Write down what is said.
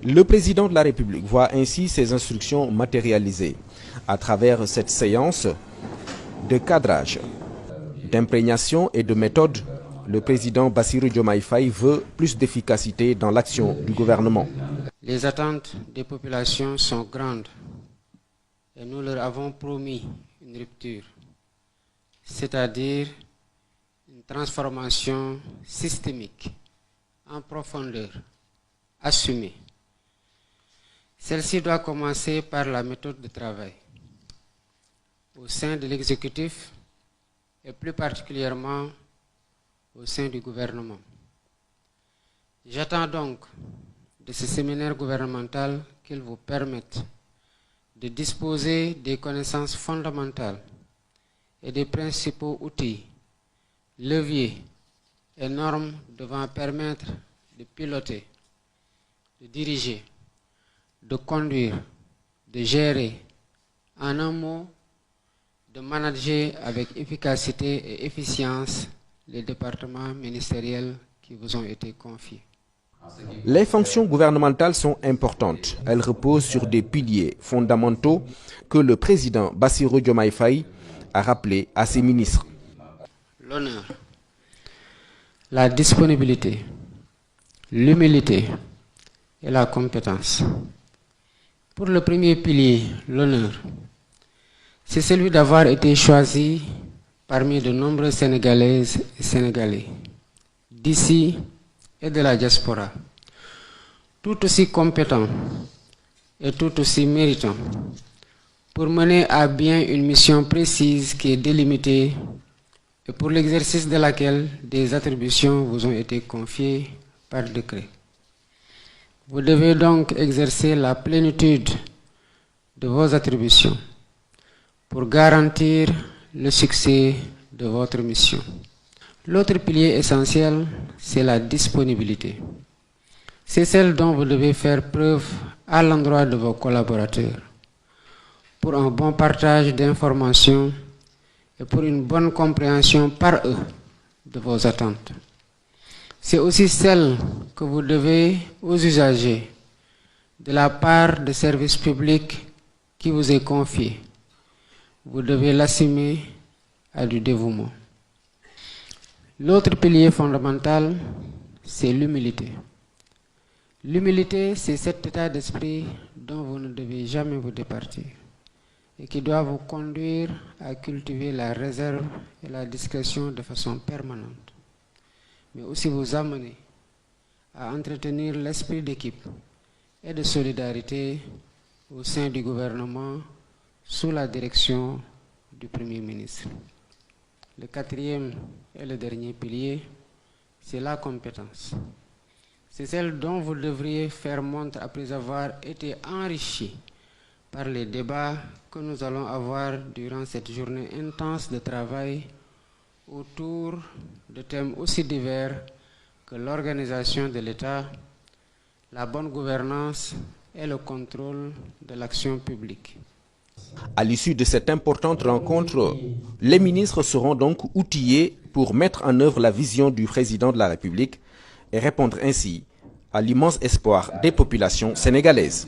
Le président de la République voit ainsi ses instructions matérialisées à travers cette séance de cadrage, d'imprégnation et de méthode. Le président Bassirou Diomaye Faye veut plus d'efficacité dans l'action du gouvernement. Les attentes des populations sont grandes et nous leur avons promis une rupture, c'est-à-dire une transformation systémique, en profondeur, assumée. Celle-ci doit commencer par la méthode de travail. Au sein de l'exécutif et plus particulièrement au sein du gouvernement. J'attends donc de ce séminaire gouvernemental qu'il vous permette de disposer des connaissances fondamentales et des principaux outils, leviers et normes devant permettre de piloter, de diriger, de conduire, de gérer, en un mot, de manager avec efficacité et efficience les départements ministériels qui vous ont été confiés. Les fonctions gouvernementales sont importantes. Elles reposent sur des piliers fondamentaux que le président Bassirou Diomaye Faye a rappelés à ses ministres. L'honneur, la disponibilité, l'humilité et la compétence. Pour le premier pilier, l'honneur, c'est celui d'avoir été choisi parmi de nombreuses Sénégalaises et Sénégalais, d'ici et de la diaspora, tout aussi compétents et tout aussi méritants pour mener à bien une mission précise qui est délimitée et pour l'exercice de laquelle des attributions vous ont été confiées par décret. Vous devez donc exercer la plénitude de vos attributions pour garantir le succès de votre mission. L'autre pilier essentiel, c'est la disponibilité. C'est celle dont vous devez faire preuve à l'endroit de vos collaborateurs pour un bon partage d'informations et pour une bonne compréhension par eux de vos attentes. C'est aussi celle que vous devez aux usagers de la part des services publics qui vous est confié. Vous devez l'assumer à du dévouement. L'autre pilier fondamental, c'est l'humilité. L'humilité, c'est cet état d'esprit dont vous ne devez jamais vous départir et qui doit vous conduire à cultiver la réserve et la discrétion de façon permanente, mais aussi vous amener à entretenir l'esprit d'équipe et de solidarité au sein du gouvernement sous la direction du Premier ministre. Le quatrième et le dernier pilier, c'est la compétence. C'est celle dont vous devriez faire montre après avoir été enrichi par les débats que nous allons avoir durant cette journée intense de travail autour de thèmes aussi divers que l'organisation de l'État, la bonne gouvernance et le contrôle de l'action publique. À l'issue de cette importante rencontre, les ministres seront donc outillés pour mettre en œuvre la vision du président de la République et répondre ainsi à l'immense espoir des populations sénégalaises.